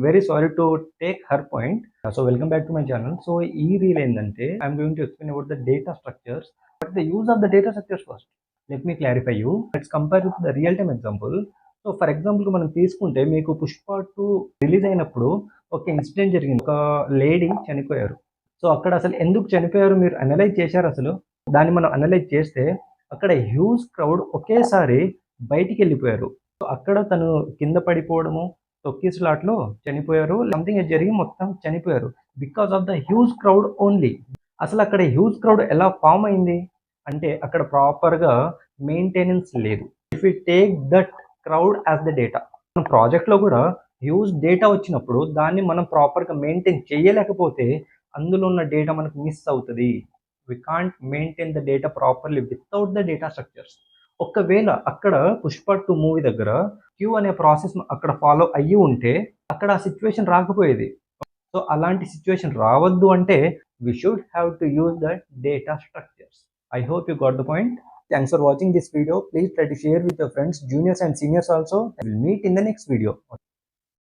Very sorry to take her point. So welcome back to my channel. So ఈ reel ఏంటంటే I'm going to explain about the data structures. But the use of the data structures first. Let me clarify you. Let's compare with the real time example. So for example మనం తీసుకుంటే మీకు Pushpa 2 release అయినప్పుడు ఒక incident జరిగింది. ఒక lady చనిపోయారు. So అక్కడ అసలు ఎందుకు చనిపోయారు మీరు అనలైజ్ చేశారు అసలు? దాన్ని మనం అనలైజ్ చేస్తే అక్కడ హ్యూజ్ క్రౌడ్ ఒకేసారి బయటికి వెళ్ళిపోయారు. సో అక్కడ తను కింద పడిపోవడము, తొక్కిసలాట్లో చనిపోయారు. సంథింగ్ జరిగి మొత్తం చనిపోయారు because of the huge crowd only. అసలు అక్కడ హ్యూజ్ క్రౌడ్ ఎలా ఫామ్ అయింది అంటే అక్కడ ప్రాపర్గా మెయింటెనెన్స్ లేదు. If you take that crowd as the data, మన ప్రాజెక్ట్లో కూడా హ్యూజ్ డేటా వచ్చినప్పుడు దాన్ని మనం ప్రాపర్గా మెయింటైన్ చేయలేకపోతే అందులో ఉన్న డేటా మనకు మిస్ అవుతుంది. We can't maintain the data properly without the data structures. ఒకవేళ అక్కడ పుష్ప 2 మూవీ దగ్గర క్యూ అనే ప్రాసెస్ అక్కడ ఫాలో అయ్యి ఉంటే అక్కడ ఆ సిచ్యువేషన్ రాకపోయేది. సో అలాంటి సిచ్యువేషన్ రావద్దు అంటే we should have to use the data structures. I hope you got the point. Thanks for watching this video. Please try to share with your friends, juniors and seniors also. We'll meet in the next video.